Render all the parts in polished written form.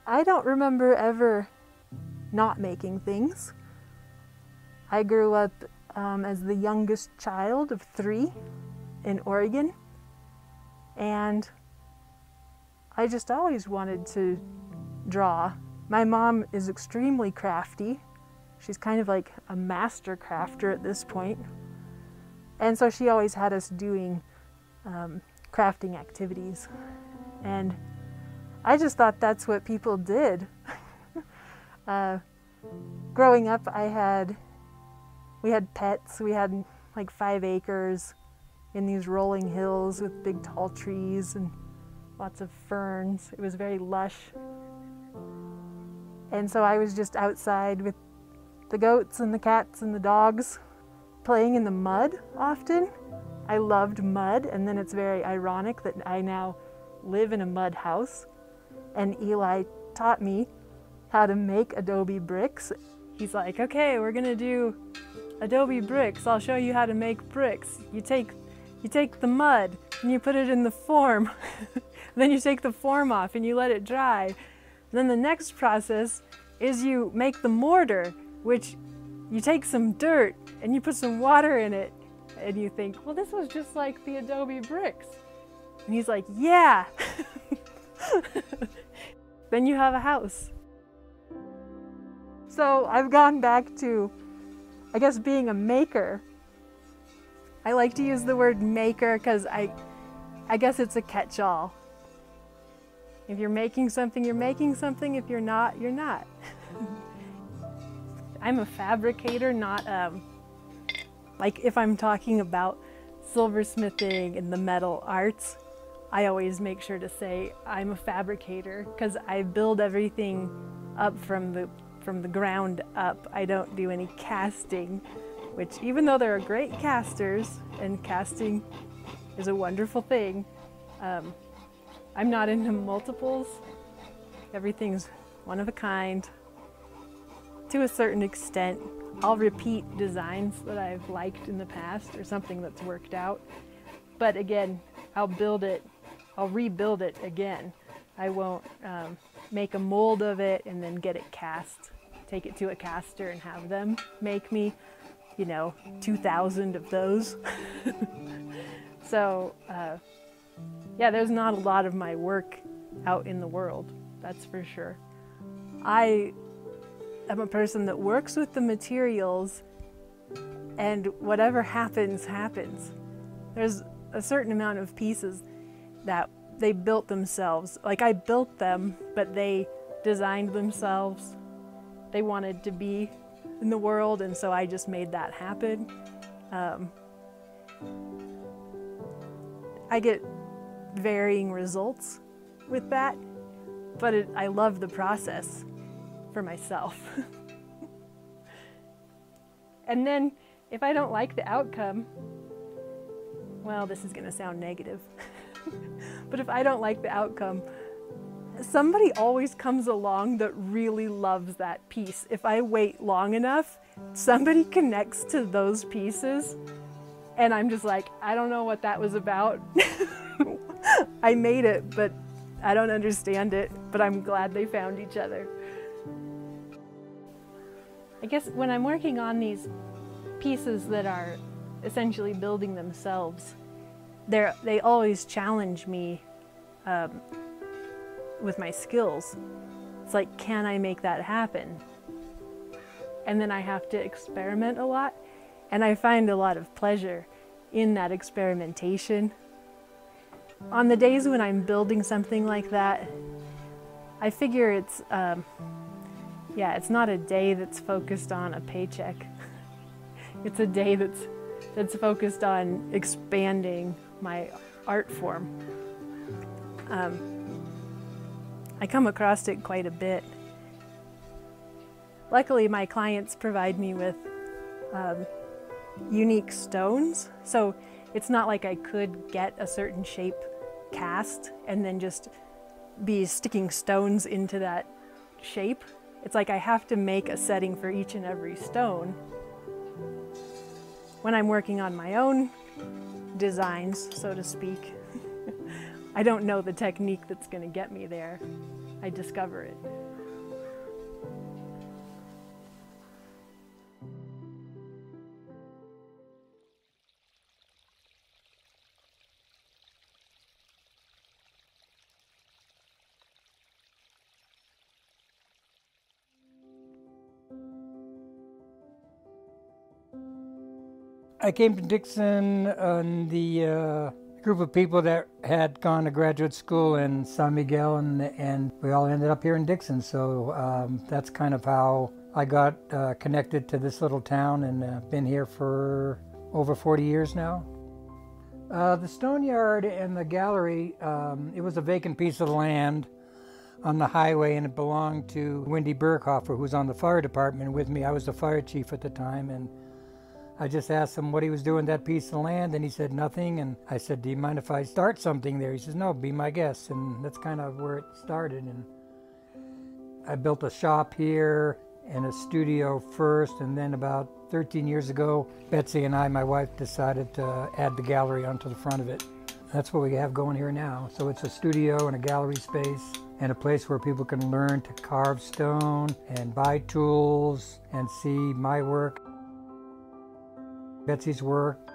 I don't remember ever not making things. I grew up as the youngest child of 3 in Oregon, and I just always wanted to draw. My mom is extremely crafty. She's kind of like a master crafter at this point. And so she always had us doing crafting activities. And I just thought that's what people did. Growing up, we had pets. We had like 5 acres in these rolling hills with big tall trees and lots of ferns. It was very lush. And so I was just outside with the goats and the cats and the dogs, playing in the mud often. I loved mud, and then it's very ironic that I now live in a mud house. And Eli taught me how to make adobe bricks. He's like, okay, we're gonna do adobe bricks. I'll show you how to make bricks. You take the mud and you put it in the form. Then you take the form off and you let it dry. Then the next process is you make the mortar, which you take some dirt and you put some water in it, and you think, well, this was just like the adobe bricks. And he's like, yeah. Then you have a house. So I've gone back to, I guess, being a maker. I like to use the word maker because I guess it's a catch-all. If you're making something, you're making something. If you're not, you're not. I'm a fabricator, not like if I'm talking about silversmithing and the metal arts, I always make sure to say I'm a fabricator because I build everything up from the ground up. I don't do any casting, which even though there are great casters and casting is a wonderful thing, I'm not into multiples. Everything's one of a kind. To a certain extent, I'll repeat designs that I've liked in the past or something that's worked out. But again, I'll rebuild it again. I won't make a mold of it and then get it cast, take it to a caster and have them make me, 2,000 of those. So, yeah, there's not a lot of my work out in the world, that's for sure. I am a person that works with the materials, and whatever happens, happens. There's a certain amount of pieces that they built themselves. Like I built them, but they designed themselves. They wanted to be in the world, and so I just made that happen. I get varying results with that, but I love the process for myself. And then if I don't like the outcome, well, this is gonna sound negative, but if I don't like the outcome, somebody always comes along that really loves that piece. If I wait long enough, somebody connects to those pieces, and I'm just like, I don't know what that was about. I made it, but I don't understand it, but I'm glad they found each other. I guess when I'm working on these pieces that are essentially building themselves, they always challenge me with my skills. It's like, can I make that happen? And then I have to experiment a lot, and I find a lot of pleasure in that experimentation. On the days when I'm building something like that, I figure it's not a day that's focused on a paycheck. It's a day that's focused on expanding my art form. I come across it quite a bit. Luckily, my clients provide me with unique stones, so it's not like I could get a certain shape cast and then just be sticking stones into that shape. It's like I have to make a setting for each and every stone. When I'm working on my own designs, so to speak, I don't know the technique that's going to get me there. I discover it. I came to Dixon on the group of people that had gone to graduate school in San Miguel, and we all ended up here in Dixon. So that's kind of how I got connected to this little town, and been here for over 40 years now. The stone yard and the gallery, it was a vacant piece of land on the highway, and it belonged to Wendy Burkhofer, who was on the fire department with me. I was the fire chief at the time, and I just asked him what he was doing with that piece of land, and he said nothing. And I said, do you mind if I start something there? He says, no, be my guest. And that's kind of where it started. And I built a shop here and a studio first, and then about 13 years ago, Betsy and I, my wife, decided to add the gallery onto the front of it. That's what we have going here now. So it's a studio and a gallery space and a place where people can learn to carve stone and buy tools and see my work, Betsy's work,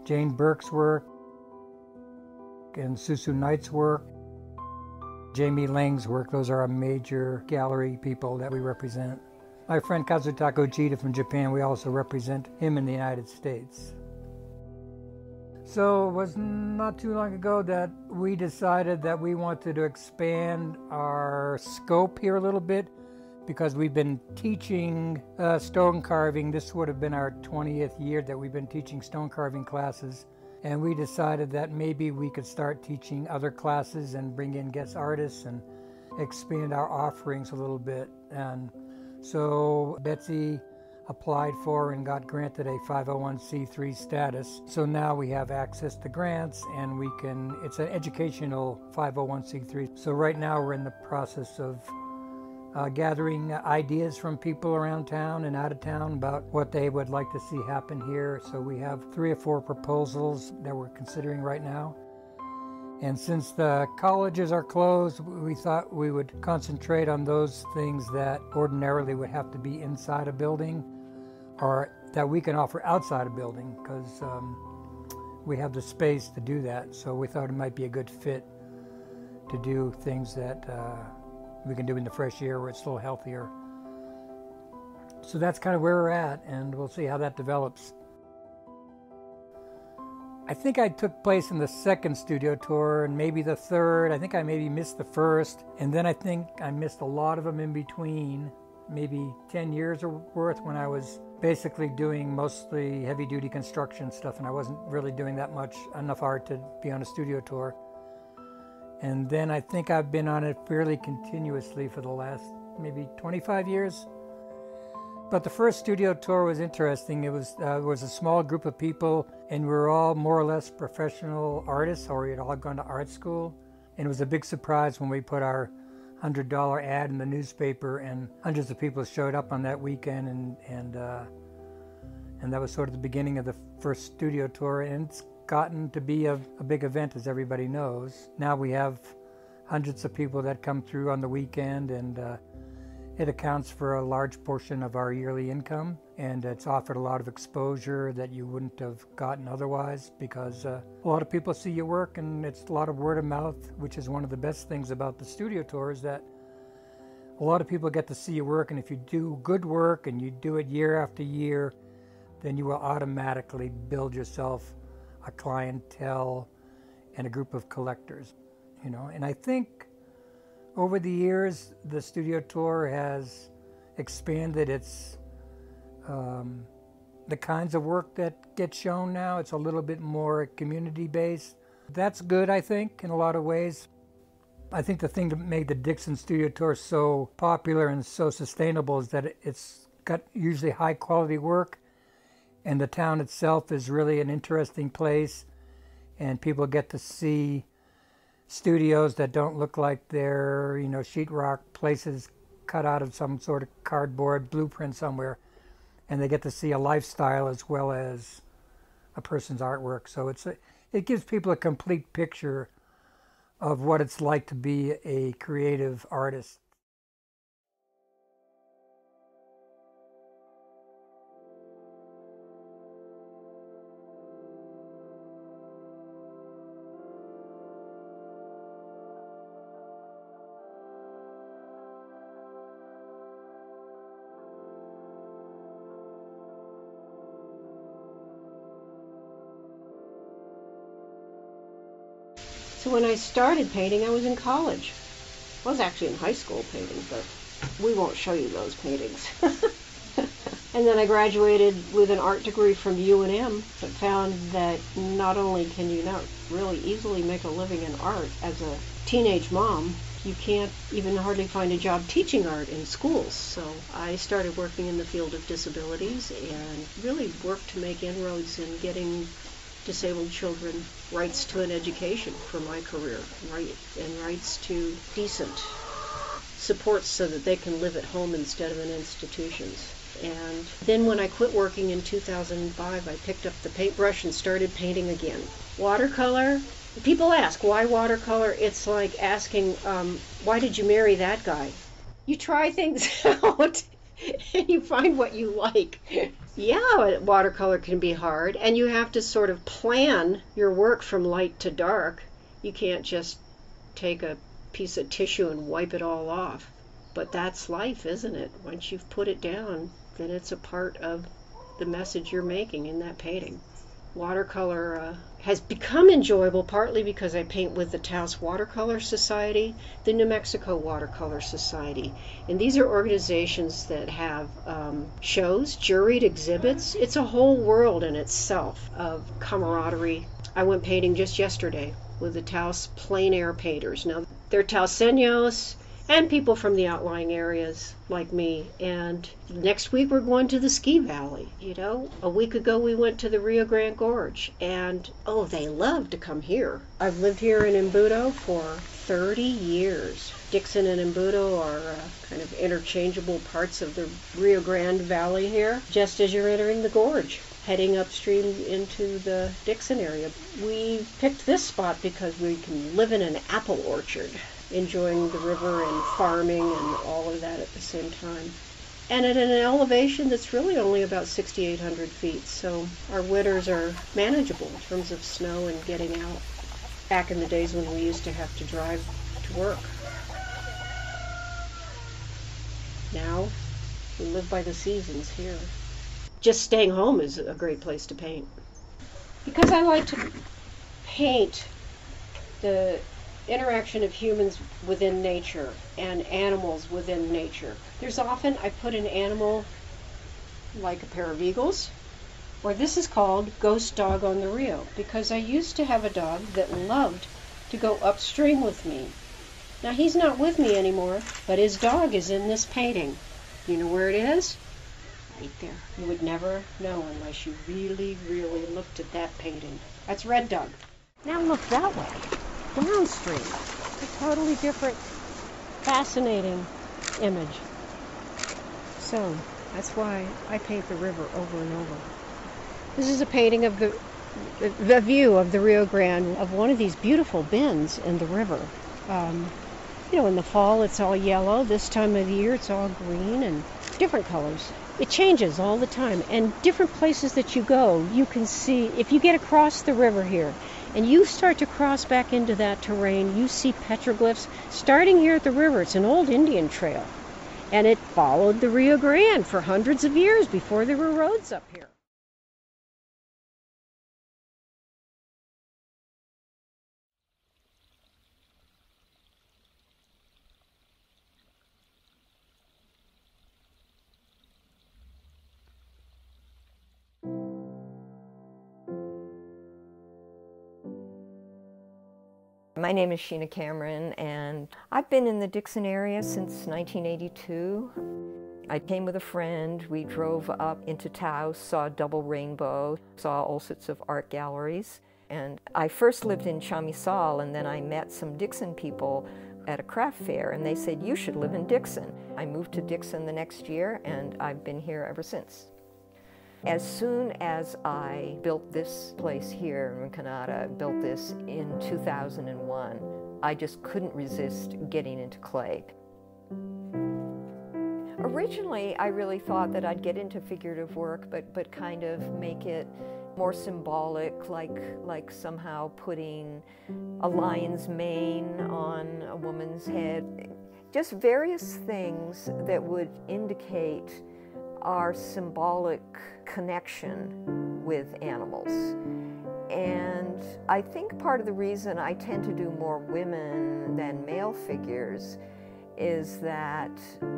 Jane Burke's work, and Susu Knight's work, Jamie Lang's work. Those are our major gallery people that we represent. My friend Kazutaka Uchida from Japan, we also represent him in the United States. So it was not too long ago that we decided that we wanted to expand our scope here a little bit, because we've been teaching stone carving. This would have been our 20th year that we've been teaching stone carving classes. And we decided that maybe we could start teaching other classes and bring in guest artists and expand our offerings a little bit. And so Betsy applied for and got granted a 501c3 status. So now we have access to grants, and it's an educational 501c3. So right now we're in the process of gathering ideas from people around town and out of town about what they would like to see happen here. So we have 3 or 4 proposals that we're considering right now. And since the colleges are closed, we thought we would concentrate on those things that ordinarily would have to be inside a building, or that we can offer outside a building, because we have the space to do that. So we thought it might be a good fit to do things that we can do in the fresh air where it's a little healthier. So that's kind of where we're at, and we'll see how that develops. I think I took place in the 2nd studio tour and maybe the 3rd. I think I maybe missed the 1st, and then I think I missed a lot of them in between, maybe 10 years worth, when I was basically doing mostly heavy-duty construction stuff, and I wasn't really doing that much, enough art to be on a studio tour. And then I think I've been on it fairly continuously for the last maybe 25 years. But the first studio tour was interesting. It was a small group of people, and we were all more or less professional artists, or we had all gone to art school. And it was a big surprise when we put our $100 ad in the newspaper, and hundreds of people showed up on that weekend, and that was sort of the beginning of the first studio tour. And it's gotten to be a big event, as everybody knows. Now we have hundreds of people that come through on the weekend, and it accounts for a large portion of our yearly income, and it's offered a lot of exposure that you wouldn't have gotten otherwise, because a lot of people see your work, and it's a lot of word of mouth, which is one of the best things about the studio tour, is that a lot of people get to see your work, and if you do good work and you do it year after year, then you will automatically build yourself a clientele and a group of collectors, you know. And I think over the years, the studio tour has expanded its the kinds of work that gets shown now. It's a little bit more community-based. That's good, I think, in a lot of ways. I think the thing that made the Dixon Studio Tour so popular and so sustainable is that it's got usually high-quality work, and the town itself is really an interesting place, and people get to see studios that don't look like they're, you know, sheetrock places cut out of some sort of cardboard blueprint somewhere, and they get to see a lifestyle as well as a person's artwork. So it gives people a complete picture of what it's like to be a creative artist. So when I started painting, I was in college. I was actually in high school painting, but we won't show you those paintings. And then I graduated with an art degree from UNM, but found that not only can you not really easily make a living in art as a teenage mom, you can't even hardly find a job teaching art in schools. So I started working in the field of disabilities and really worked to make inroads in getting disabled children rights to an education for my career, and rights to decent supports so that they can live at home instead of in institutions. And then when I quit working in 2005, I picked up the paintbrush and started painting again. Watercolor, people ask, why watercolor? It's like asking, why did you marry that guy? You try things out and you find what you like. Yeah, watercolor can be hard, and you have to sort of plan your work from light to dark. You can't just take a piece of tissue and wipe it all off. But that's life, isn't it? Once you've put it down, then it's a part of the message you're making in that painting. Watercolor has become enjoyable partly because I paint with the Taos Watercolor Society, the New Mexico Watercolor Society, and these are organizations that have shows, juried exhibits. It's a whole world in itself of camaraderie. I went painting just yesterday with the Taos plein air painters. Now, they're Taoseños and people from the outlying areas like me. And next week we're going to the ski valley. You know, a week ago we went to the Rio Grande Gorge, and oh, they love to come here. I've lived here in Embudo for 30 years. Dixon and Embudo are kind of interchangeable parts of the Rio Grande Valley here, just as you're entering the gorge, heading upstream into the Dixon area. We picked this spot because we can live in an apple orchard, enjoying the river and farming and all of that at the same time. And at an elevation that's really only about 6,800 feet, so our winters are manageable in terms of snow and getting out. Back in the days when we used to have to drive to work. Now, we live by the seasons here. Just staying home is a great place to paint. Because I like to paint the interaction of humans within nature and animals within nature. There's often, I put an animal like a pair of eagles, or this is called Ghost Dog on the Rio, because I used to have a dog that loved to go upstream with me. Now he's not with me anymore, but his dog is in this painting. You know where it is? Right there. You would never know unless you really, really looked at that painting. That's Red Dog. Now look that way. Downstream. A totally different, fascinating image. So, that's why I paint the river over and over. This is a painting of the view of the Rio Grande, of one of these beautiful bends in the river. You know, in the fall it's all yellow. This time of the year it's all green and different colors. It changes all the time. And different places that you go, you can see, if you get across the river here, and you start to cross back into that terrain, you see petroglyphs starting here at the river. It's an old Indian trail, and it followed the Rio Grande for hundreds of years before there were roads up here. My name is Sheena Cameron, and I've been in the Dixon area since 1982. I came with a friend. We drove up into Taos, saw Double Rainbow, saw all sorts of art galleries. And I first lived in Chamizal, and then I met some Dixon people at a craft fair, and they said, you should live in Dixon. I moved to Dixon the next year, and I've been here ever since. As soon as I built this place here in Canada, built this in 2001, I just couldn't resist getting into clay. Originally, I really thought that I'd get into figurative work, but kind of make it more symbolic, like somehow putting a lion's mane on a woman's head. Just various things that would indicate our symbolic connection with animals. And I think part of the reason I tend to do more women than male figures is that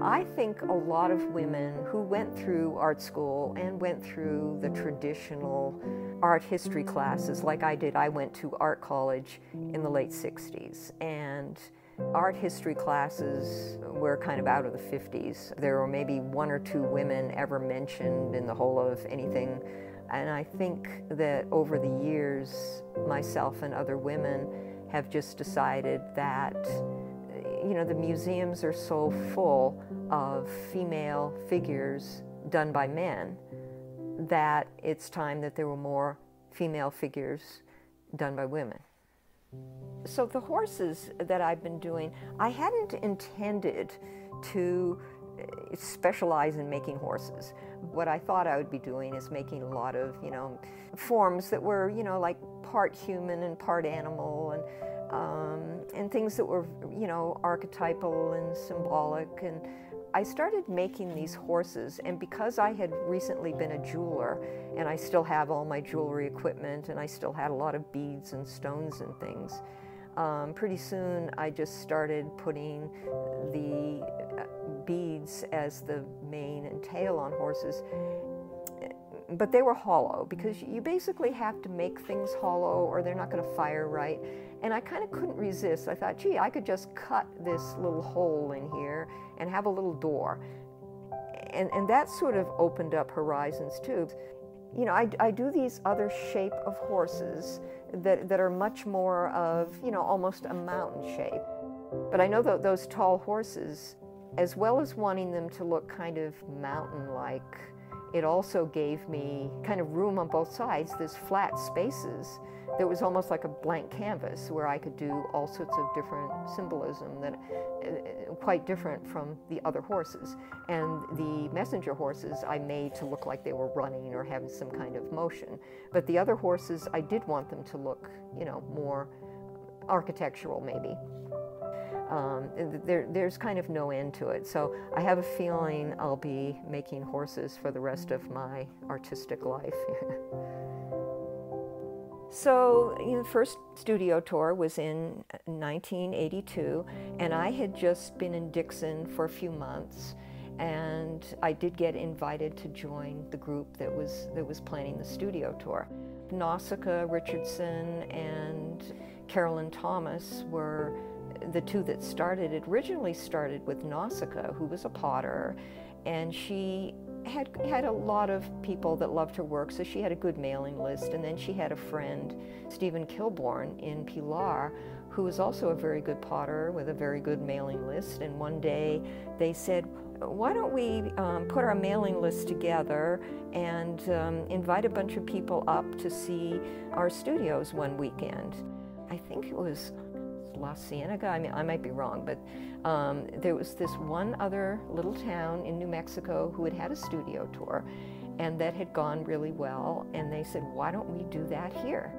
I think a lot of women who went through art school and went through the traditional art history classes like I did. I went to art college in the late 60s, and art history classes were kind of out of the 50s. There were maybe one or two women ever mentioned in the whole of anything. And I think that over the years, myself and other women have just decided that, you know, the museums are so full of female figures done by men that it's time that there were more female figures done by women. So the horses that I've been doing, I hadn't intended to specialize in making horses. What I thought I would be doing is making a lot of, you know, forms that were, you know, like part human and part animal, and things that were, you know, archetypal and symbolic. And I started making these horses, and because I had recently been a jeweler, and I still have all my jewelry equipment, and I still had a lot of beads and stones and things, pretty soon I just started putting the beads as the mane and tail on horses. But they were hollow, because you basically have to make things hollow or they're not going to fire right. And I kind of couldn't resist. I thought, gee, I could just cut this little hole in here and have a little door. And that sort of opened up horizons too. You know, I do these other shape of horses that are much more of, you know, almost a mountain shape. But I know that those tall horses, as well as wanting them to look kind of mountain-like, it also gave me kind of room on both sides, these flat spaces that was almost like a blank canvas where I could do all sorts of different symbolism that quite different from the other horses. And the messenger horses I made to look like they were running or having some kind of motion. But the other horses, I did want them to look, you know, more architectural maybe. There's kind of no end to it. So I have a feeling I'll be making horses for the rest of my artistic life. So, you know, the first studio tour was in 1982, and I had just been in Dixon for a few months, and I did get invited to join the group that was planning the studio tour. Nausicaa Richardson and Carolyn Thomas were the two that started. It originally started with Nausicaa, who was a potter, and she had a lot of people that loved her work, so she had a good mailing list. And then she had a friend, Stephen Kilbourne in Pilar, who was also a very good potter with a very good mailing list. And one day they said, why don't we put our mailing list together and invite a bunch of people up to see our studios one weekend. I think it was La Cienega, I mean, I might be wrong, but there was this one other little town in New Mexico who had had a studio tour, and that had gone really well, and they said, why don't we do that here?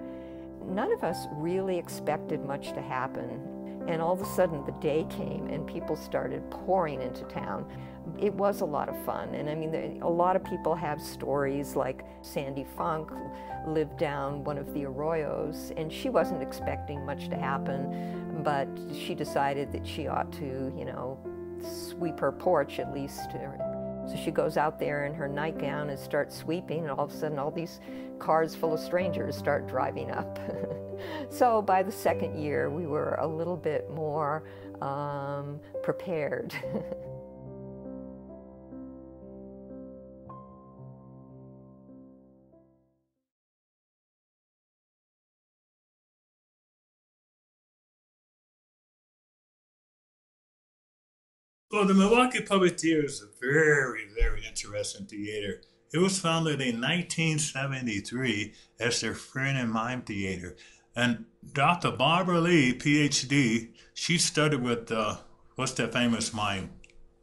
None of us really expected much to happen, and all of a sudden the day came and people started pouring into town. It was a lot of fun, and I mean, a lot of people have stories like Sandy Funk lived down one of the arroyos, and she wasn't expecting much to happen, but she decided that she ought to, you know, sweep her porch at least. So she goes out there in her nightgown and starts sweeping, and all of a sudden all these cars full of strangers start driving up. So by the second year, we were a little bit more prepared. Well, the Milwaukee Puppeteer is a very, very interesting theater. It was founded in 1973 as their Friend and Mime Theater. And Dr. Barbara Lee, PhD, she studied with, what's that famous mime?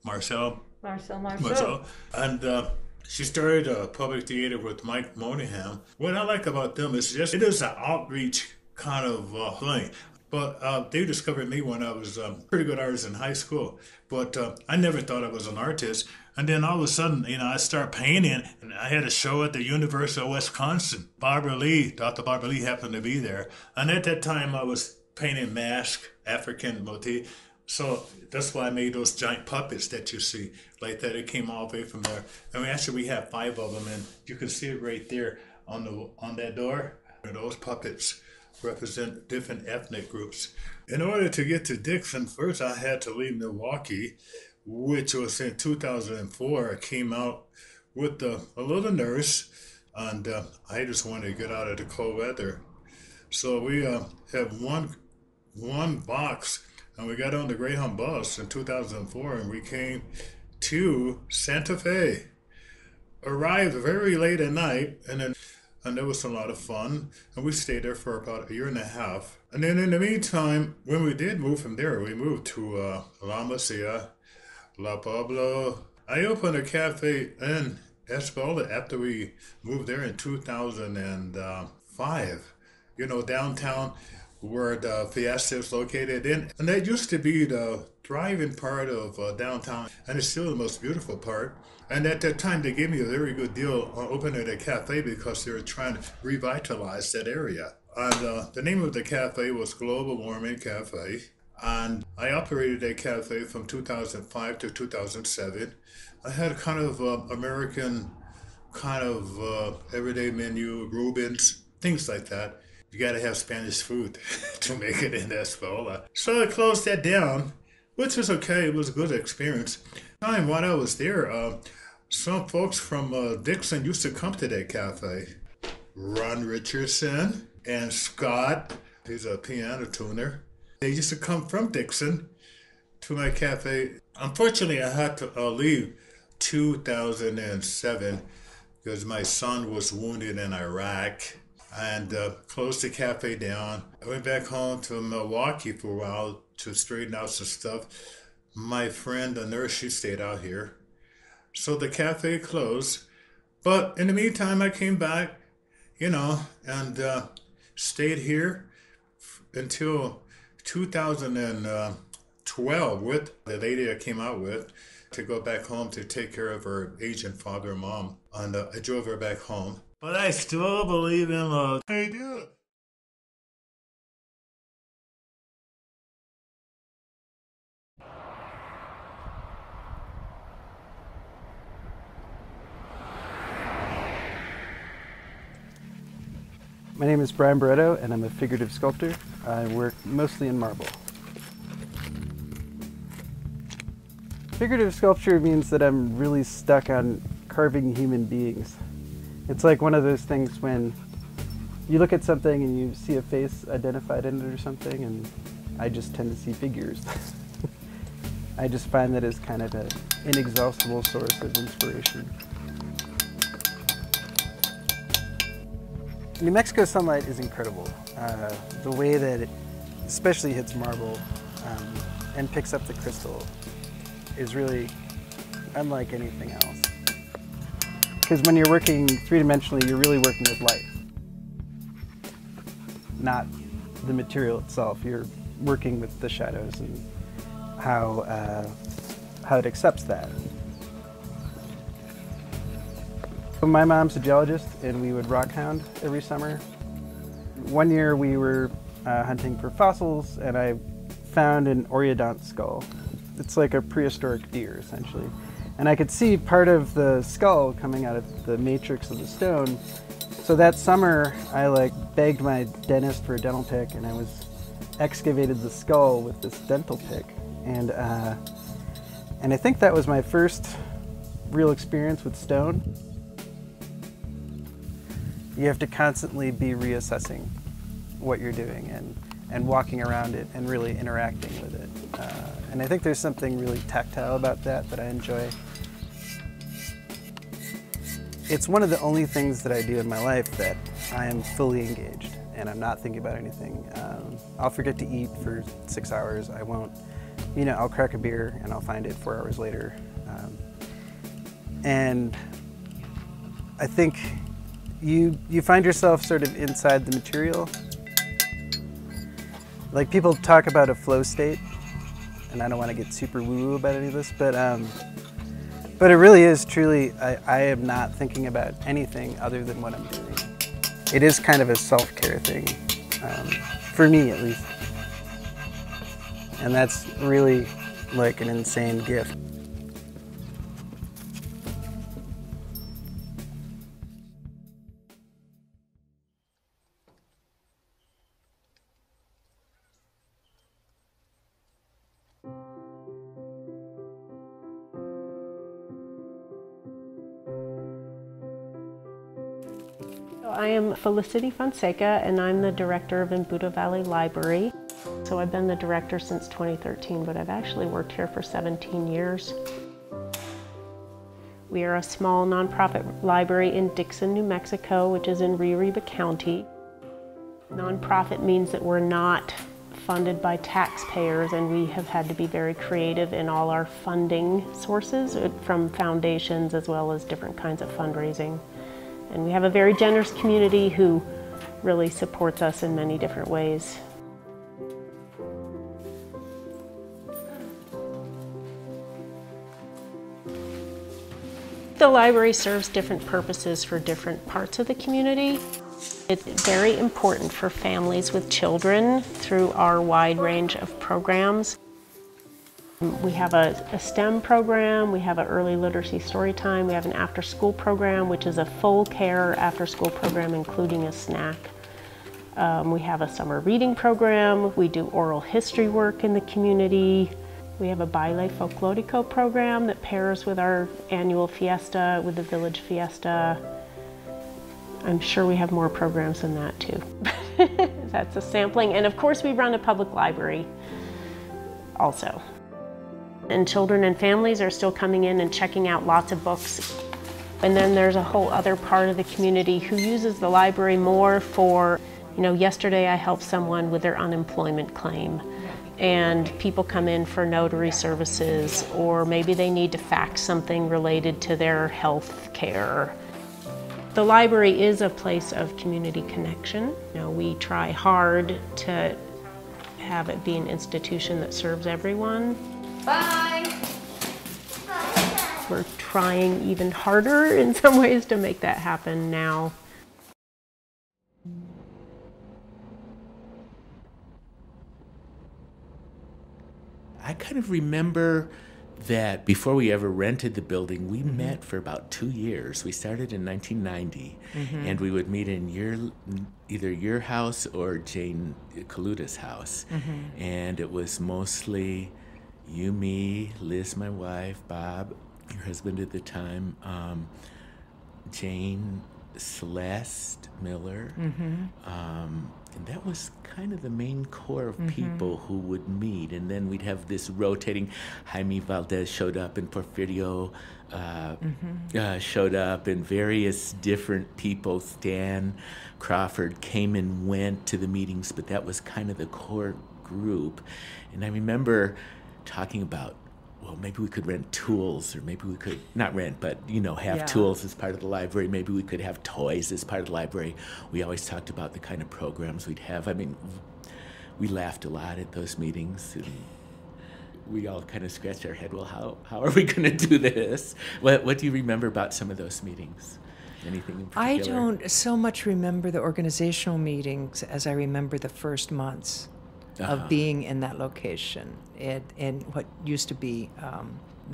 Marcel? Marcel. And she started a public theater with Mike Monahan. What I like about them is just, it is an outreach kind of thing. But they discovered me when I was a pretty good artist in high school. But I never thought I was an artist. And then all of a sudden, I started painting, and I had a show at the University of Wisconsin. Dr. Barbara Lee happened to be there. And at that time, I was painting masks, African motif. So that's why I made those giant puppets that you see like that. It came all the way from there. And we have 5 of them, and you can see it right there on that door. Those puppets represent different ethnic groups. In order to get to Dixon, first I had to leave Milwaukee, which was in 2004. I came out with a little nurse, and I just wanted to get out of the cold weather. So we have one box, and we got on the Greyhound bus in 2004, and we came to Santa Fe. Arrived very late at night, and there was a lot of fun, and we stayed there for about 1.5 years. And then in the meantime, when we did move from there, we moved to La Mesilla, La Pueblo. I opened a cafe in Espola after we moved there in 2005. Downtown where the Fiesta is located in. And that used to be the thriving part of downtown, and it's still the most beautiful part. And at that time, they gave me a very good deal on opening a cafe because they were trying to revitalize that area. And the name of the cafe was Global Warming Cafe. And I operated that cafe from 2005 to 2007. I had a kind of American everyday menu, Rubens, things like that. You got to have Spanish food to make it in Espola. So I closed that down, which was okay. It was a good experience. While I was there, some folks from Dixon used to come to that cafe. Ron Richardson and Scott, he's a piano tuner. They used to come from Dixon to my cafe. Unfortunately, I had to leave 2007 because my son was wounded in Iraq, and closed the cafe down. I went back home to Milwaukee for a while to straighten out some stuff. My friend, the nurse, she stayed out here. So the cafe closed. But in the meantime, I came back, and stayed here until 2012 with the lady I came out with to go back home to take care of her aging father and mom. And I drove her back home. But I still believe in love. I do. My name is Brian Barreto, and I'm a figurative sculptor. I work mostly in marble. Figurative sculpture means that I'm really stuck on carving human beings. It's like one of those things when you look at something and you see a face identified in it or something, and I just tend to see figures. I just find that as kind of an inexhaustible source of inspiration. New Mexico sunlight is incredible. The way that it especially hits marble and picks up the crystal is really unlike anything else. Because when you're working three-dimensionally, you're really working with light, not the material itself. You're working with the shadows and how it accepts that. My mom's a geologist, and we would rock hound every summer. One year we were hunting for fossils, and I found an oreodont skull. It's like a prehistoric deer, essentially. And I could see part of the skull coming out of the matrix of the stone. So that summer, I begged my dentist for a dental pick, and I excavated the skull with this dental pick. And I think that was my first real experience with stone. You have to constantly be reassessing what you're doing and walking around it and really interacting with it. And I think there's something really tactile about that I enjoy. It's one of the only things that I do in my life that I am fully engaged and I'm not thinking about anything. I'll forget to eat for 6 hours. I won't, you know, I'll crack a beer and I'll find it 4 hours later. And I think you find yourself sort of inside the material. Like, people talk about a flow state, and I don't want to get super woo-woo about any of this, but it really is truly, I am not thinking about anything other than what I'm doing. It is kind of a self-care thing, for me at least. And that's really like an insane gift. I am Felicity Fonseca, and I'm the director of Buda Valley Library. So I've been the director since 2013, but I've actually worked here for 17 years. We are a small nonprofit library in Dixon, New Mexico, which is in Rioriba County. Nonprofit means that we're not funded by taxpayers, and we have had to be very creative in all our funding sources, from foundations as well as different kinds of fundraising. And we have a very generous community who really supports us in many different ways. The library serves different purposes for different parts of the community. It's very important for families with children through our wide range of programs. We have a STEM program, we have an early literacy story time, we have an after-school program, which is a full care after-school program including a snack. We have a summer reading program, we do oral history work in the community. We have a Baile Folklorico program that pairs with our annual fiesta, with the village fiesta. I'm sure we have more programs than that too. That's a sampling. And of course we run a public library also. And children and families are still coming in and checking out lots of books. And then there's a whole other part of the community who uses the library more for, you know, yesterday I helped someone with their unemployment claim. And people come in for notary services, or maybe they need to fax something related to their health care. The library is a place of community connection. You know, we try hard to have it be an institution that serves everyone. Bye! We're trying even harder in some ways to make that happen now. I kind of remember that before we ever rented the building, we met for about 2 years. We started in 1990, and we would meet in either your house or Jane Kaluta's house. And it was mostly you, me, Liz, my wife, Bob, your husband at the time, Jane, Celeste Miller, and that was kind of the main core of people who would meet. And then we'd have this rotating. Jaime Valdez showed up, and Porfirio showed up, and various different people. Stan Crawford came and went to the meetings, but that was kind of the core group. And I remember talking about, well, maybe we could rent tools, or maybe we could, not rent, but, you know, have tools as part of the library. Maybe we could have toys as part of the library. We always talked about the kind of programs we'd have. I mean, we laughed a lot at those meetings, and we all kind of scratched our head, well, how are we going to do this? What do you remember about some of those meetings? Anything in particular? I don't so much remember the organizational meetings as I remember the first months of being in that location in what used to be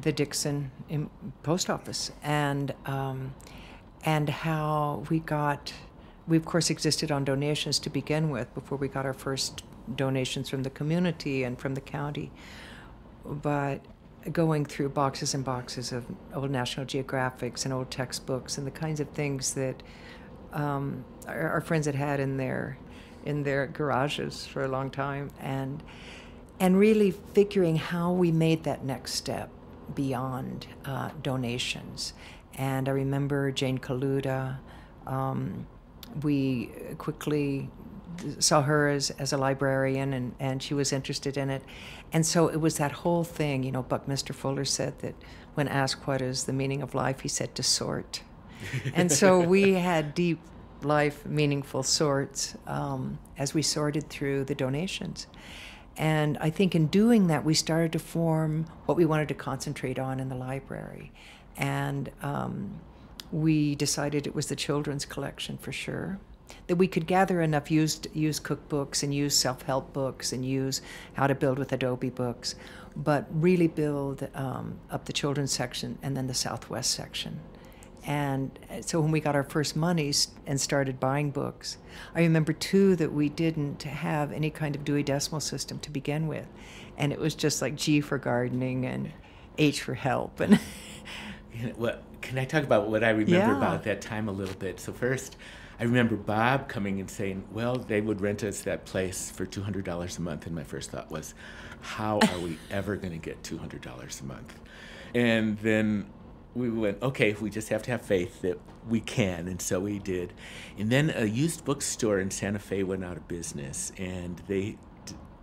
the Dixon post office, and how we of course existed on donations to begin with before we got our first donations from the community and from the county, but going through boxes and boxes of old National Geographics and old textbooks and the kinds of things that our friends had in their garages for a long time, and really figuring how we made that next step beyond donations, And I remember Jane Kaluta. We quickly saw her as a librarian, and she was interested in it. And so it was that whole thing, you know, Buckminster Fuller said that when asked what is the meaning of life, he said to sort. And so we had deep life, meaningful sorts as we sorted through the donations. And I think in doing that, we started to form what we wanted to concentrate on in the library. And we decided it was the children's collection for sure, that we could gather enough used cookbooks and use self-help books and use how to build with Adobe books, but really build up the children's section and then the Southwest section. And so when we got our first monies and started buying books, I remember too that we didn't have any kind of Dewey Decimal System to begin with. And it was just like G for gardening and H for help. And can I talk about what I remember about that time a little bit? So first, I remember Bob coming and saying, well, they would rent us that place for $200 a month. And my first thought was, how are we ever going to get $200 a month? And then we went, okay, we just have to have faith that we can, and so we did. And then a used bookstore in Santa Fe went out of business, and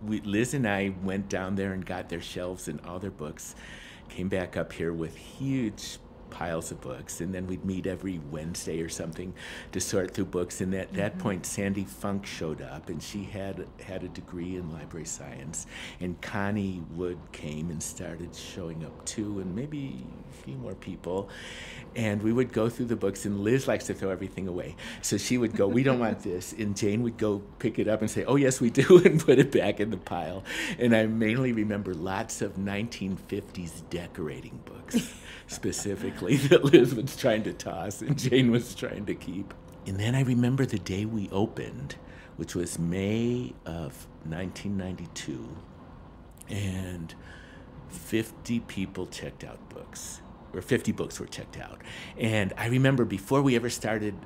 Liz and I went down there and got their shelves and all their books, came back up here with huge piles of books, and then we'd meet every Wednesday or something to sort through books. And at that point, Sandy Funk showed up, and she had a degree in library science. And Connie Wood came and started showing up too, and maybe a few more people. And we would go through the books, and Liz likes to throw everything away. So she would go, we don't want this. And Jane would go pick it up and say, oh, yes, we do, and put it back in the pile. And I mainly remember lots of 1950s decorating books, specifically, that Liz was trying to toss and Jane was trying to keep. And then I remember the day we opened, which was May of 1992, and 50 people checked out books, or 50 books were checked out. And I remember before we ever started,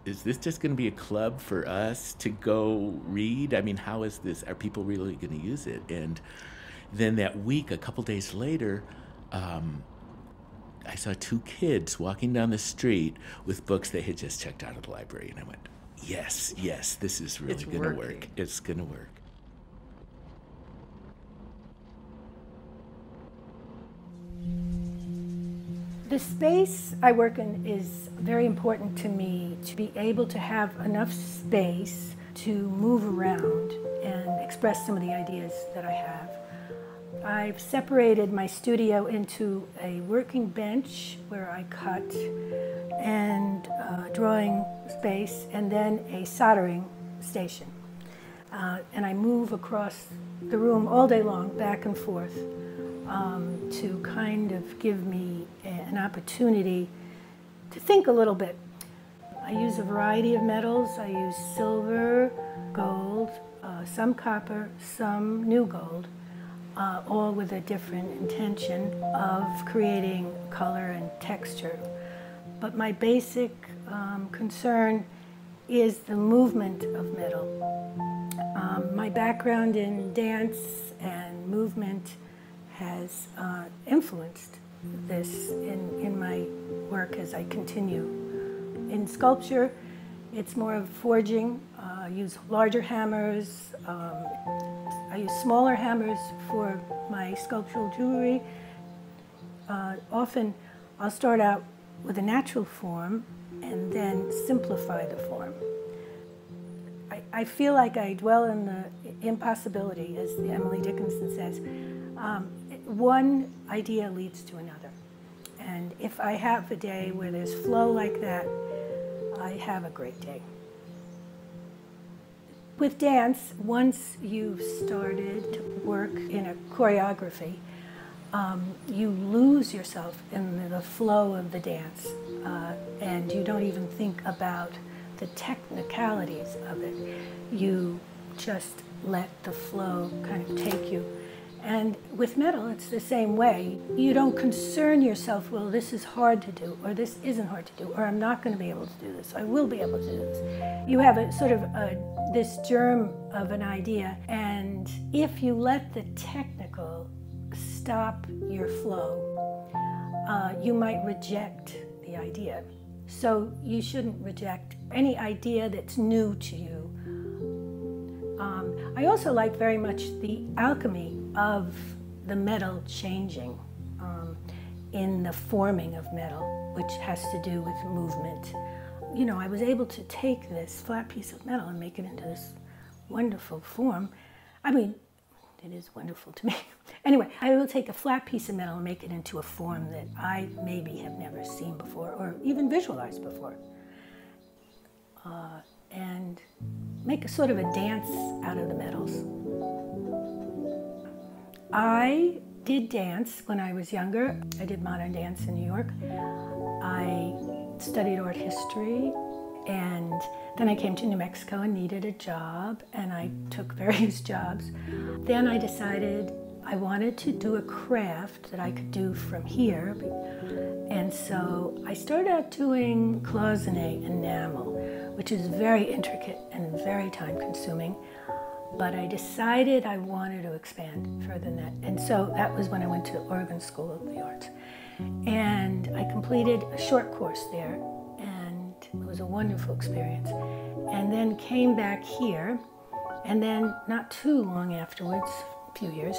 is this just going to be a club for us to go read? I mean, how is this? Are people really going to use it? And then that week, a couple days later, I saw two kids walking down the street with books they had just checked out of the library. And I went, yes, this is really going to work. It's going to work. The space I work in is very important to me, to be able to have enough space to move around and express some of the ideas that I have. I've separated my studio into a working bench where I cut, and drawing space, and then a soldering station. And I move across the room all day long, back and forth, to kind of give me an opportunity to think a little bit. I use a variety of metals. I use silver, gold, some copper, some new gold, all with a different intention of creating color and texture. But my basic concern is the movement of metal. My background in dance and movement has influenced this in my work as I continue. In sculpture, it's more of forging. I use larger hammers. I use smaller hammers for my sculptural jewelry. Often I'll start out with a natural form and then simplify the form. I feel like I dwell in the impossibility, as Emily Dickinson says. One idea leads to another. And if I have a day where there's flow like that, I have a great day. With dance, once you've started to work in a choreography, you lose yourself in the flow of the dance, and you don't even think about the technicalities of it. You just let the flow kind of take you. And with metal, it's the same way. You don't concern yourself, well, this is hard to do, or this isn't hard to do, or I'm not going to be able to do this, I will be able to do this. You have a sort of this germ of an idea, and if you let the technical stop your flow, you might reject the the idea. So you shouldn't reject any idea that's new to you. I also like very much the alchemy of the metal changing in the forming of metal, which has to do with movement. You know, I was able to take this flat piece of metal and make it into this wonderful form. I mean, it is wonderful to me. Anyway, I will take a flat piece of metal and make it into a form that I maybe have never seen before or even visualized before. And make a sort of a dance out of the metals. I did dance when I was younger. I did modern dance in New York. I studied art history, and then I came to New Mexico and needed a job, and I took various jobs. Then I decided I wanted to do a craft that I could do from here, and so I started out doing cloisonné enamel, which is very intricate and very time-consuming, but I decided I wanted to expand further than that, and so that was when I went to Oregon School of the Arts. And I completed a short course there, and it was a wonderful experience. And then came back here, and then not too long afterwards, a few years,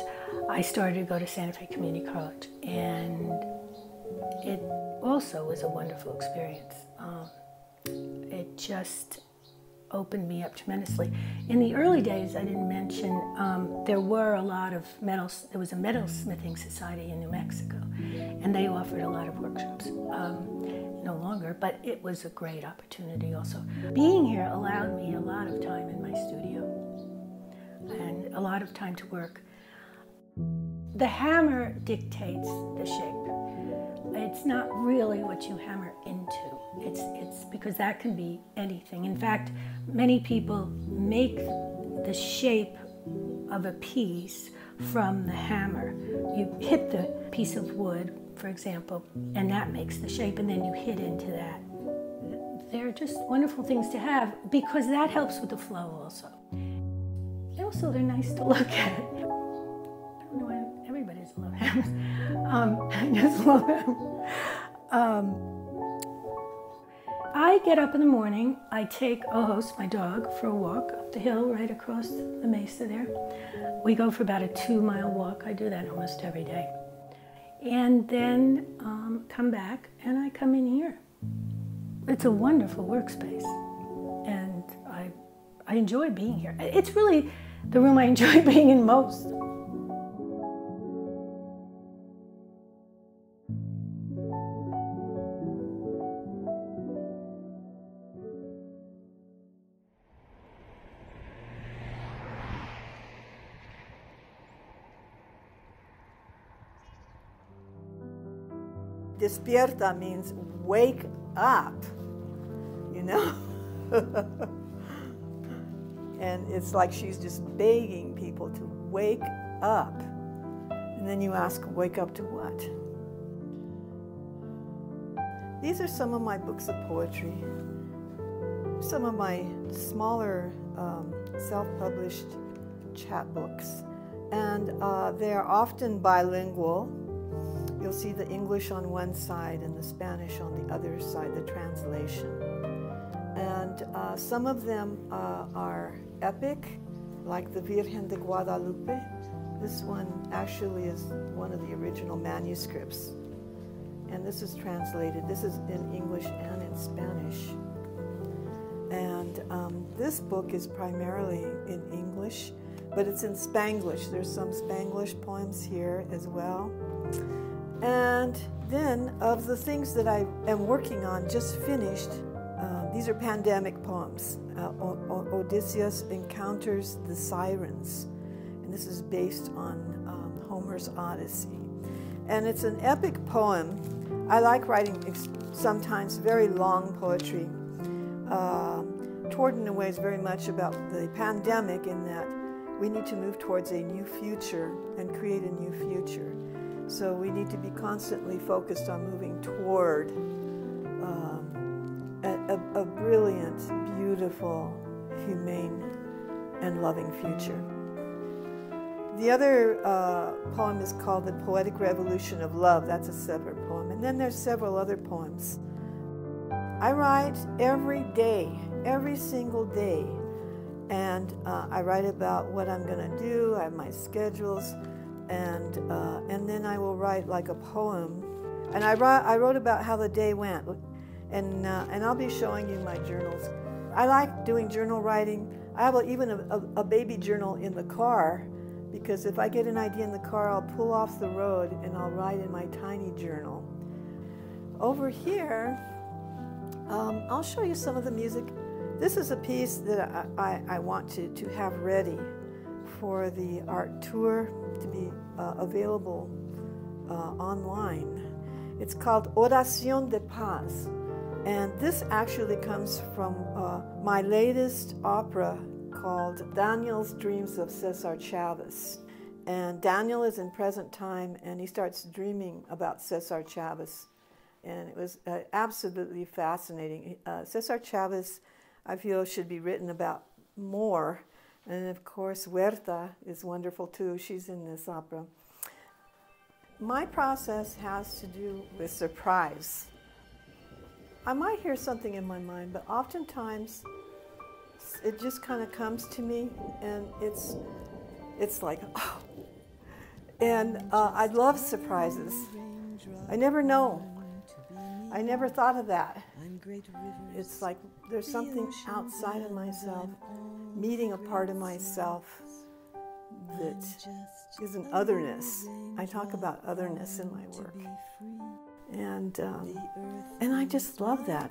I started to go to Santa Fe Community College, and it also was a wonderful experience. It just opened me up tremendously. In the early days, I didn't mention, there were a lot of metals, there was a metalsmithing society in New Mexico, and they offered a lot of workshops. No longer, but it was a great opportunity also. Being here allowed me a lot of time in my studio and a lot of time to work. The hammer dictates the shape. It's not really what you hammer into. It's because that can be anything. In fact, many people make the shape of a piece from the hammer. You hit the piece of wood, for example, and that makes the shape, and then you hit into that. They're just wonderful things to have because that helps with the flow also. And also, they're nice to look at. I don't know why everybody's love hammers. I just love them. I get up in the morning, I take Ojos, my dog, for a walk up the hill right across the mesa there. We go for about a 2-mile walk. I do that almost every day. And then come back and I come in here. It's a wonderful workspace, and I enjoy being here. It's really the room I enjoy being in most. Despierta means wake up, you know? And it's like she's just begging people to wake up. And then you ask, wake up to what? These are some of my books of poetry, some of my smaller self-published chapbooks. And they are often bilingual. You'll see the English on one side and the Spanish on the other side, the translation. And some of them are epic, like the Virgen de Guadalupe. This one actually is one of the original manuscripts. And this is translated. This is in English and in Spanish. And this book is primarily in English, but it's in Spanglish. There's some Spanglish poems here as well. And then of the things that I am working on, just finished, these are pandemic poems. Odysseus encounters the sirens, and this is based on Homer's Odyssey. And it's an epic poem. I like writing sometimes very long poetry. Toward in a way is very much about the pandemic, in that we need to move towards a new future and create a new future. So we need to be constantly focused on moving toward a brilliant, beautiful, humane, and loving future. The other poem is called The Poetic Revolution of Love. That's a separate poem. And then there's several other poems I write every day, every single day. And I write about what I'm going to do. I have my schedules, and then I will write like a poem. And I wrote about how the day went, and I'll be showing you my journals. I like doing journal writing. I have even a baby journal in the car, because if I get an idea in the car, I'll pull off the road and I'll write in my tiny journal. Over here, I'll show you some of the music. This is a piece that I want to have ready for the art tour to be available online. It's called Oración de Paz, and this actually comes from my latest opera called Daniel's Dreams of Cesar Chavez. And Daniel is in present time, and he starts dreaming about Cesar Chavez, and it was absolutely fascinating. Cesar Chavez, I feel, should be written about more. And of course, Huerta is wonderful too. She's in this opera. My process has to do with surprise. I might hear something in my mind, but oftentimes it just kind of comes to me, and it's like, oh. And I love surprises. I never know. I never thought of that. It's like there's something outside of myself, meeting a part of myself that is an otherness. I talk about otherness in my work. And I just love that.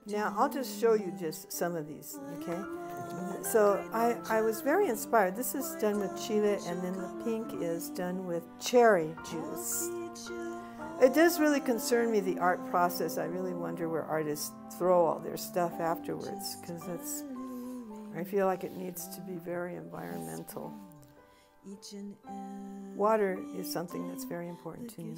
Now, I'll just show you just some of these, okay? So I was very inspired. This is done with Chile, and then the pink is done with cherry juice. It does really concern me, the art process. I really wonder where artists throw all their stuff afterwards, because I feel like it needs to be very environmental. Water is something that's very important to me.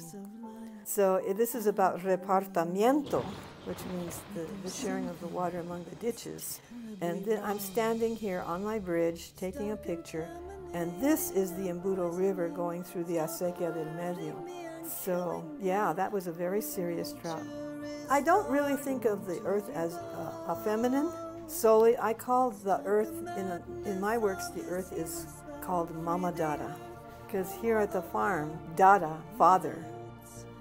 So this is about repartimiento, which means the sharing of the water among the ditches. And then I'm standing here on my bridge taking a picture, and this is the Embudo River going through the Acequia del Medio. So yeah, that was a very serious drought. I don't really think of the earth as a feminine solely. I call the earth, in my works, the earth is called Mama Dada, because here at the farm, Dada, father,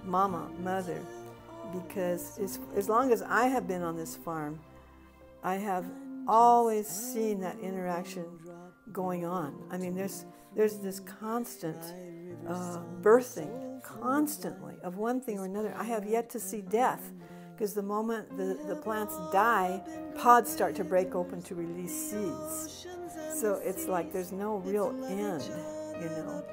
Mama, mother, because as long as I have been on this farm, I have always seen that interaction going on. I mean, there's this constant birthing, constantly, of one thing or another. I have yet to see death, because the moment the plants die, pods start to break open to release seeds. So it's like there's no real end, you know.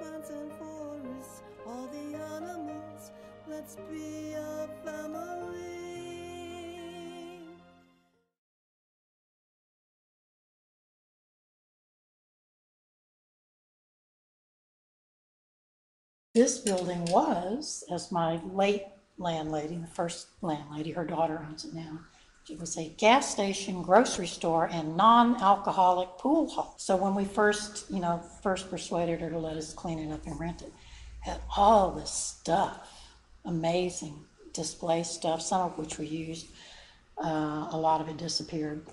This building was, as my late landlady, the first landlady, her daughter owns it now, it was a gas station, grocery store, and non-alcoholic pool hall. So when we first persuaded her to let us clean it up and rent it, had all this stuff, amazing display stuff, some of which we used. A lot of it disappeared.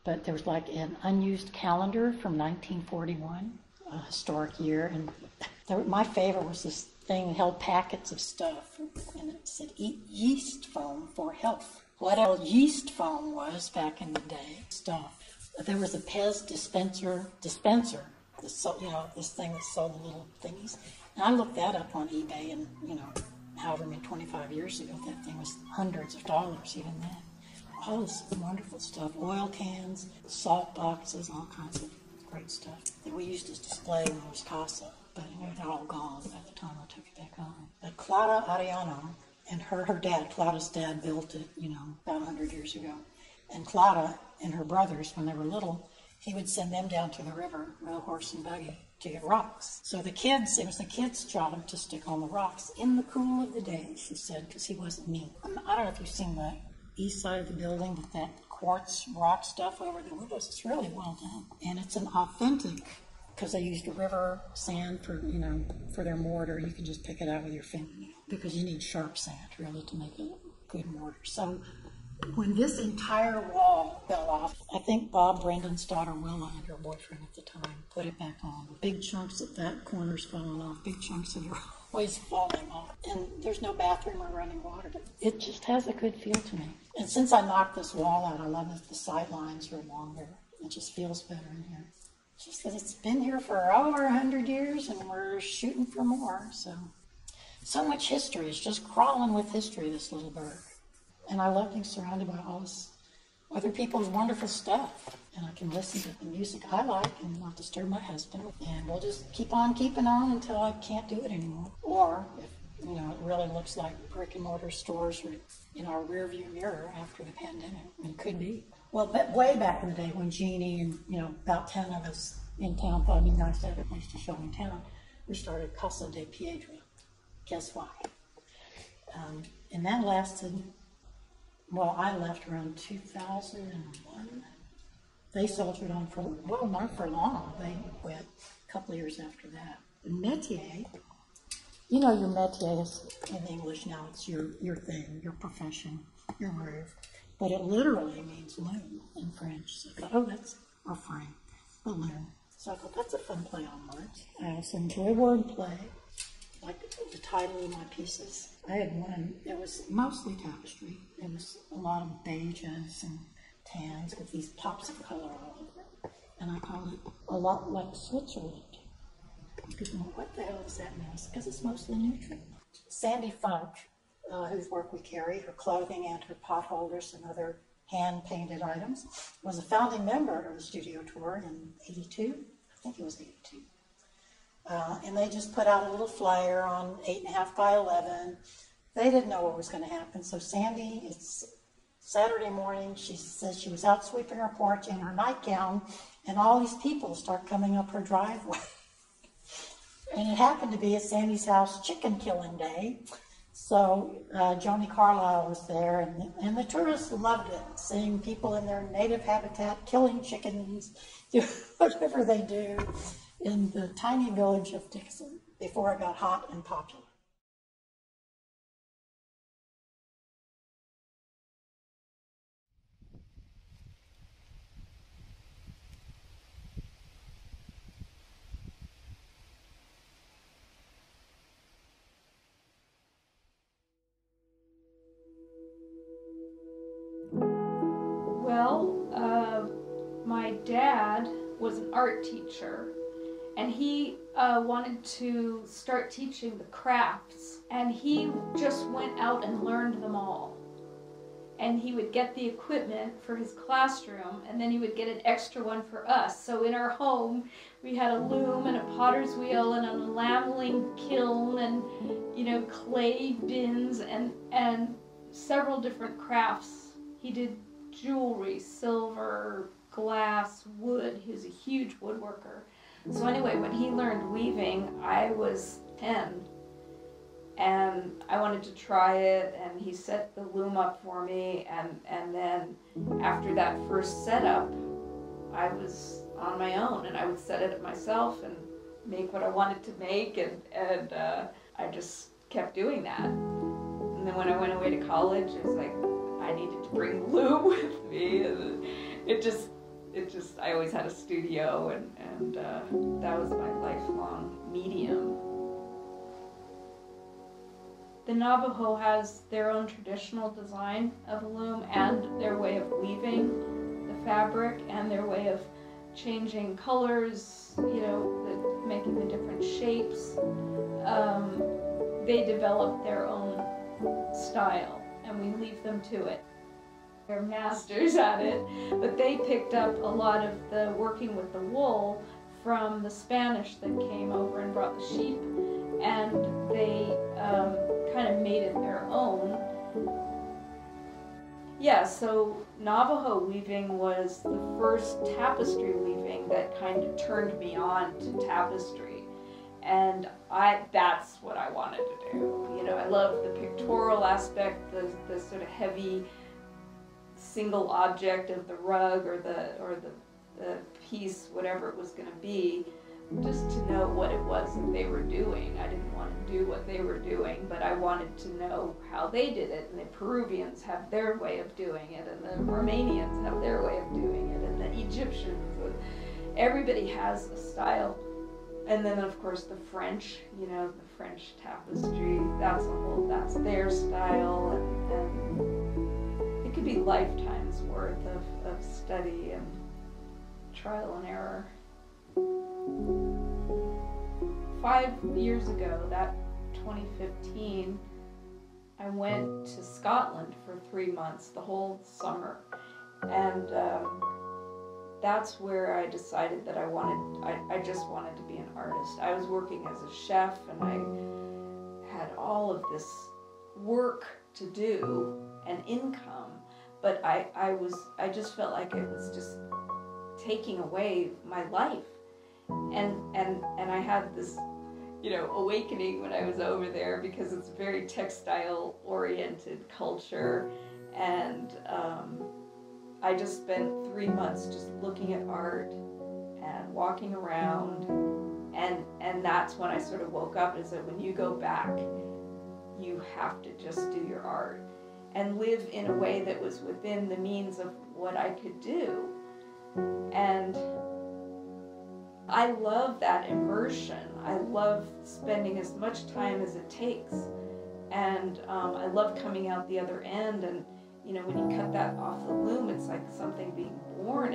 But there was like an unused calendar from 1941, a historic year, and my favorite was this thing that held packets of stuff, and it said, "Eat yeast foam for health." Whatever yeast foam was back in the day, stuff. There was a Pez dispenser, this thing that sold the little thingies. And I looked that up on eBay, and however many 25 years ago, that thing was hundreds of dollars even then. All this wonderful stuff, oil cans, salt boxes, all kinds of great stuff that we used as display when it was Casa, but it had all gone by the time I took it back home. But Clara Arellano and her dad, Clara's dad, built it, about 100 years ago. And Clara and her brothers, when they were little, he would send them down to the river with a horse and buggy to get rocks. So it was the kids' job to stick on the rocks in the cool of the day, she said, because he wasn't mean. I don't know if you've seen the east side of the building with that quartz rock stuff over the windows. It's really well done. And it's an authentic because they used river sand for, you know, for their mortar. You can just pick it out with your fingernail because you need sharp sand really to make a good mortar. So when this entire wall fell off, I think Bob Brendan's daughter Willa and her boyfriend at the time put it back on. Big chunks of that corner's falling off, big chunks of your always falling off. And there's no bathroom or running water, but it just has a good feel to me. And since I knocked this wall out, I love that the sight lines are longer. It just feels better in here. It's just that it's been here for over 100 years and we're shooting for more. So much history. It's just crawling with history, this little bird. And I love being surrounded by all this other people's wonderful stuff. And I can listen to the music I like and not disturb my husband. And we'll just keep on keeping on until I can't do it anymore. Or if, you know, it really looks like brick and mortar stores are in our rearview mirror after the pandemic. It could be. Well, but way back in the day when Jeannie and, you know, about 10 of us in town thought it'd be nice to have a place to show in town, we started Casa de Piedra. Guess why? And that lasted, well, I left around 2001. They soldiered on for, well, not for long. They quit a couple of years after that. The métier, you know, your métier is, in English now, it's your thing, your profession, your groove. But it literally means loom in French. So I thought, oh, that's a frame, a loom. So I thought, that's a fun play on words. I also enjoy wordplay, like the title of my pieces. I had one, it was mostly tapestry. It was a lot of beiges and tans with these pops of color all over it. And I called it A Lot Like Switzerland. Because what the hell does that mean? Because it's mostly neutral. Sandy Funk, whose work we carry, her clothing and her pot holders and other hand-painted items, was a founding member of the studio tour in 82. I think it was 82. And they just put out a little flyer on 8.5 by 11. They didn't know what was going to happen. So Sandy, it's Saturday morning, she says she was out sweeping her porch in her nightgown, and all these people start coming up her driveway. And it happened to be at Sandy's house chicken killing day. So Joni Carlisle was there, and the tourists loved it, seeing people in their native habitat killing chickens, whatever they do, in the tiny village of Dixon before it got hot and popular. My dad was an art teacher, and he wanted to start teaching the crafts, and he just went out and learned them all. And he would get the equipment for his classroom, and then he would get an extra one for us. So in our home, we had a loom and a potter's wheel and an enameling kiln and, you know, clay bins and several different crafts. He did jewelry, silver, glass, wood. He was a huge woodworker. So anyway, when he learned weaving, I was 10. And I wanted to try it, and he set the loom up for me, and then after that first setup, I was on my own, and I would set it up myself and make what I wanted to make, and I just kept doing that. And then when I went away to college, it was like, I needed to bring the loom with me, and it just, I always had a studio, and that was my lifelong medium. The Navajo has their own traditional design of a loom and their way of weaving the fabric and their way of changing colors, you know, making the different shapes. They develop their own style, and we leave them to it. They're masters at it, but they picked up a lot of the working with the wool from the Spanish that came over and brought the sheep, and they kind of made it their own. Yeah, so Navajo weaving was the first tapestry weaving that kind of turned me on to tapestry. And that's what I wanted to do. You know, I love the pictorial aspect, the sort of heavy single object of the rug or the piece, whatever it was going to be. just to know what it was that they were doing. I didn't want to do what they were doing, but I wanted to know how they did it. And the Peruvians have their way of doing it, and the Romanians have their way of doing it, and the Egyptians. And everybody has a style. And then, of course, the French, you know, the French tapestry, that's their style. And it could be lifetimes worth of study and trial and error. 5 years ago, that 2015, I went to Scotland for 3 months, the whole summer. And that's where I decided that I just wanted to be an artist. I was working as a chef, and I had all of this work to do and income, but I just felt like it was just taking away my life. And I had this, you know, awakening when I was over there, because it's a very textile oriented culture, and I just spent 3 months just looking at art and walking around, and that's when I sort of woke up and said, when you go back, you have to just do your art and live in a way that was within the means of what I could do. And I love that immersion. I love spending as much time as it takes. And I love coming out the other end, and you know, when you cut that off the loom, it's like something being born.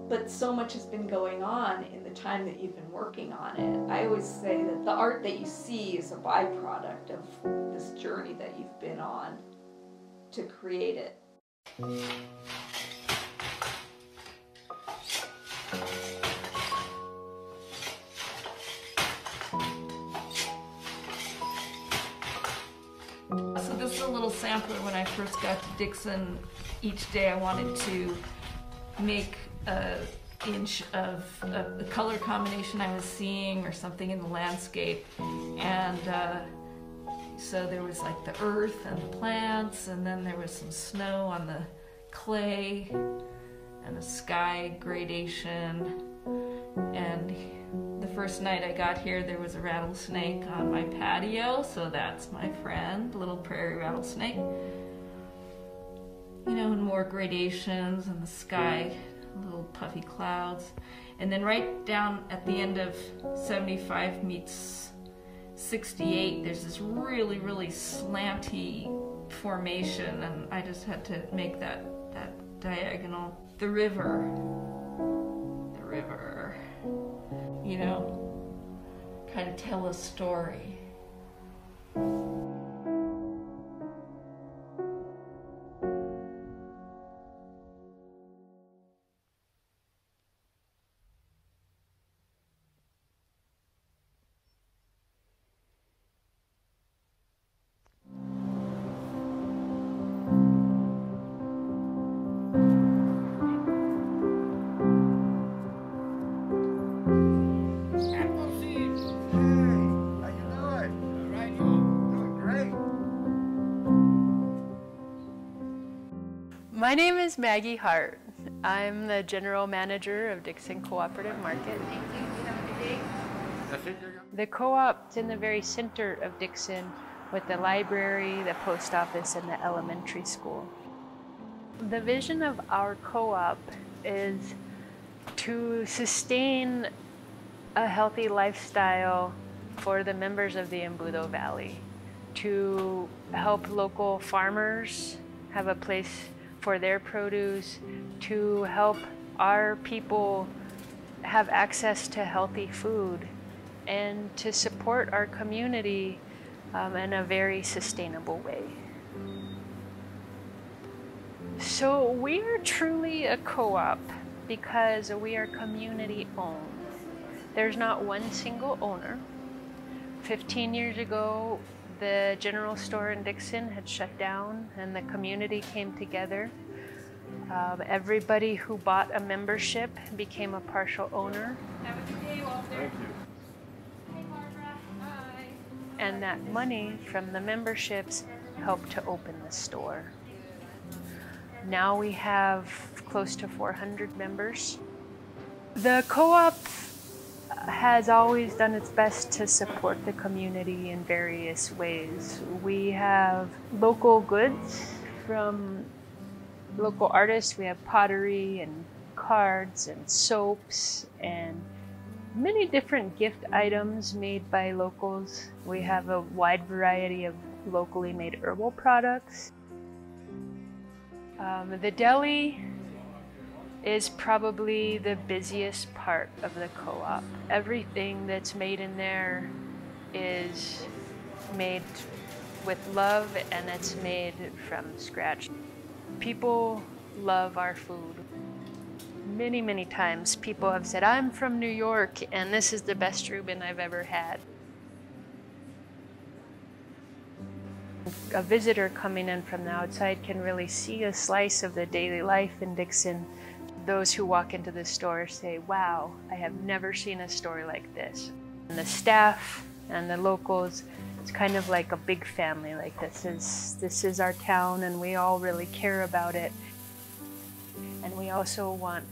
But so much has been going on in the time that you've been working on it. I always say that the art that you see is a byproduct of this journey that you've been on to create it. So this is a little sampler. When I first got to Dixon, each day I wanted to make an inch of the color combination I was seeing or something in the landscape. And so there was like the earth and the plants, and then there was some snow on the clay and a sky gradation. And the first night I got here, there was a rattlesnake on my patio, so that's my friend, little prairie rattlesnake. You know, and more gradations in the sky, little puffy clouds. And then right down at the end of 75 meets 68, there's this really, really slanty formation, and I just had to make that diagonal. The river, you know, kind of tell a story. My name is Maggie Hart. I'm the General Manager of Dixon Cooperative Market. Thank you. Have a good day. The co-op's in the very center of Dixon with the library, the post office, and the elementary school. The vision of our co-op is to sustain a healthy lifestyle for the members of the Embudo Valley, to help local farmers have a place for their produce, to help our people have access to healthy food, and to support our community in a very sustainable way. So we are truly a co-op because we are community owned. There's not one single owner. 15 years ago, the general store in Dixon had shut down and the community came together. Everybody who bought a membership became a partial owner. Have a good day, Walter. Thank you. Hey, Barbara. Bye. And that money from the memberships helped to open the store. Now we have close to 400 members. The co-op has always done its best to support the community in various ways. We have local goods from local artists. We have pottery and cards and soaps and many different gift items made by locals. We have a wide variety of locally made herbal products. The deli is probably the busiest part of the co-op. Everything that's made in there is made with love, and it's made from scratch. People love our food. Many, many times people have said, I'm from New York and this is the best Reuben I've ever had. A visitor coming in from the outside can really see a slice of the daily life in Dixon. Those who walk into the store say, wow, I have never seen a store like this. And the staff and the locals, it's kind of like a big family. Like this is our town and we all really care about it. And we also want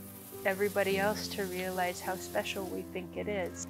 everybody else to realize how special we think it is.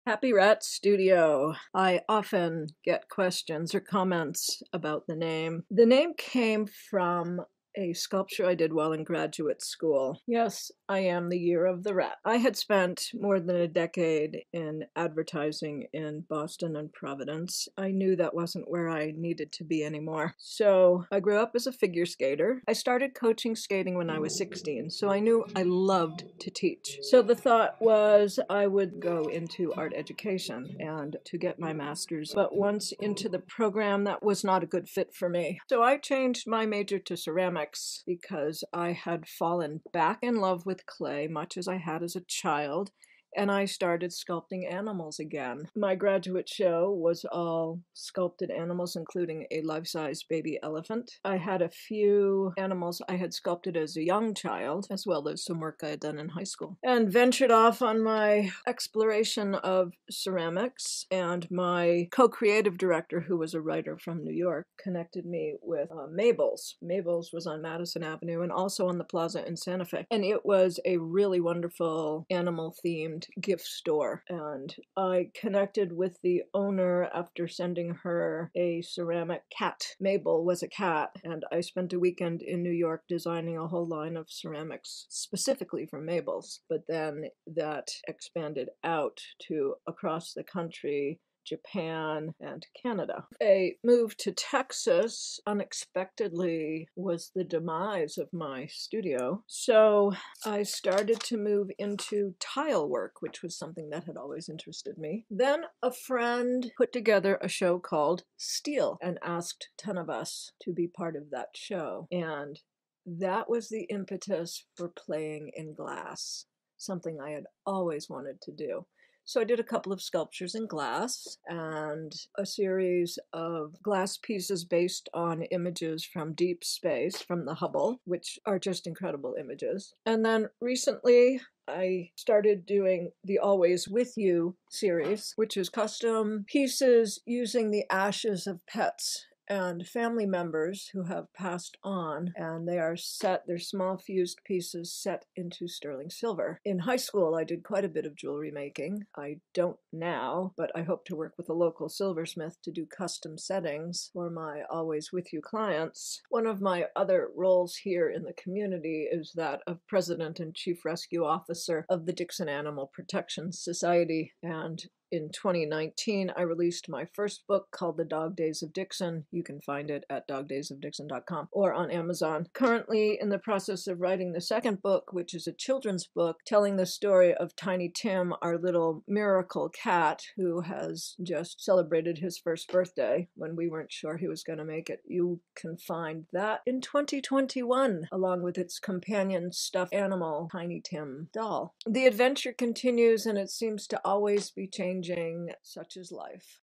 Happy Rat Studio. I often get questions or comments about the name. The name came from a sculpture I did while in graduate school. Yes, I am the year of the rat. I had spent more than a decade in advertising in Boston and Providence. I knew that wasn't where I needed to be anymore. So I grew up as a figure skater. I started coaching skating when I was 16, so I knew I loved to teach. So the thought was I would go into art education and to get my master's. But once into the program, that was not a good fit for me. So I changed my major to ceramics because I had fallen back in love with clay, much as I had as a child, and I started sculpting animals again. My graduate show was all sculpted animals, including a life-size baby elephant. I had a few animals I had sculpted as a young child, as well as some work I had done in high school, and ventured off on my exploration of ceramics. And my co-creative director, who was a writer from New York, connected me with Mabel's. Mabel's was on Madison Avenue and also on the plaza in Santa Fe. And it was a really wonderful animal-themed gift store, and I connected with the owner after sending her a ceramic cat. Mabel was a cat, and I spent a weekend in New York designing a whole line of ceramics specifically for Mabel's, but then that expanded out to across the country, Japan, and Canada. A move to Texas unexpectedly was the demise of my studio, so I started to move into tile work, which was something that had always interested me. Then a friend put together a show called Steel and asked 10 of us to be part of that show, and that was the impetus for playing in glass, something I had always wanted to do. So I did a couple of sculptures in glass and a series of glass pieces based on images from deep space, from the Hubble, which are just incredible images. And then recently I started doing the Always With You series, which is custom pieces using the ashes of pets and family members who have passed on, and they're small fused pieces set into sterling silver. In high school, I did quite a bit of jewelry making. I don't now, but I hope to work with a local silversmith to do custom settings for my Always With You clients. One of my other roles here in the community is that of President and Chief Rescue Officer of the Dixon Animal Protection Society, and in 2019, I released my first book called The Dog Days of Dixon. You can find it at dogdaysofdixon.com or on Amazon. Currently in the process of writing the second book, which is a children's book telling the story of Tiny Tim, our little miracle cat who has just celebrated his first birthday when we weren't sure he was going to make it. You can find that in 2021, along with its companion stuffed animal, Tiny Tim doll. The adventure continues, and it seems to always be changing changing, such is life.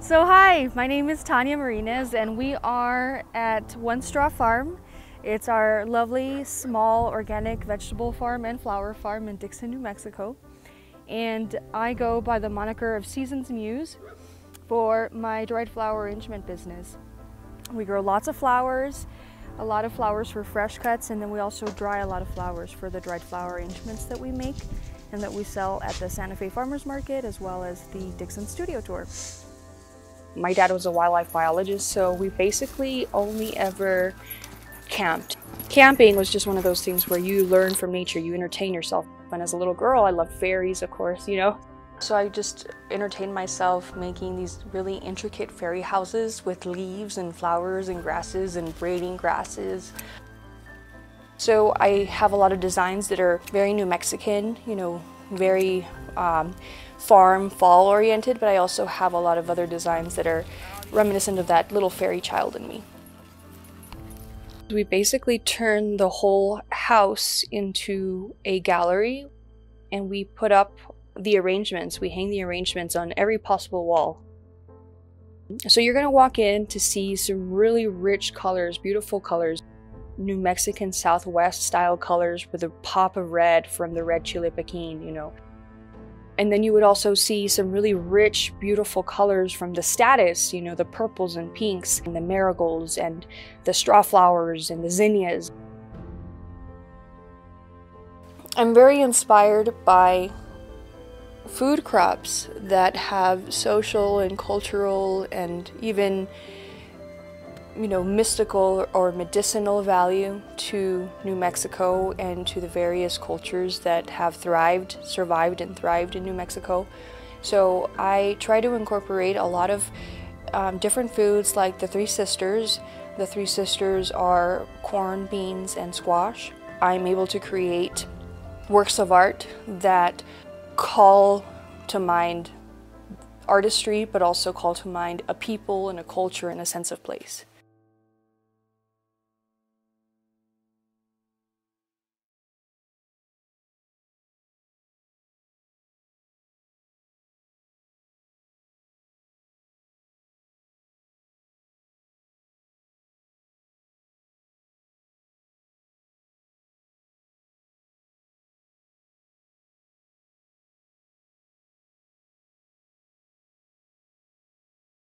So hi, my name is Tanya Martinez and we are at One Straw Farm. It's our lovely small organic vegetable farm and flower farm in Dixon, New Mexico. And I go by the moniker of Seasons Muse for my dried flower arrangement business. We grow lots of flowers, a lot of flowers for fresh cuts, and then we also dry a lot of flowers for the dried flower arrangements that we make and that we sell at the Santa Fe Farmers Market as well as the Dixon Studio Tour. My dad was a wildlife biologist, so we basically only ever camped. Camping was just one of those things where you learn from nature, you entertain yourself. And as a little girl, I loved fairies, of course, you know. So I just entertained myself making these really intricate fairy houses with leaves and flowers and grasses and braiding grasses. So I have a lot of designs that are very New Mexican, you know, very farm, fall oriented, but I also have a lot of other designs that are reminiscent of that little fairy child in me. We basically turn the whole house into a gallery and we put up the arrangements. We hang the arrangements on every possible wall. So you're going to walk in to see some really rich colors, beautiful colors, New Mexican Southwest style colors with a pop of red from the red chile piquin, you know. And then you would also see some really rich, beautiful colors from the status, you know, the purples and pinks and the marigolds and the straw flowers and the zinnias. I'm very inspired by food crops that have social and cultural and even, you know, mystical or medicinal value to New Mexico and to the various cultures that have thrived, survived and thrived in New Mexico. So I try to incorporate a lot of different foods like the Three Sisters. The Three Sisters are corn, beans, and squash. I'm able to create works of art that call to mind artistry, but also call to mind a people and a culture and a sense of place.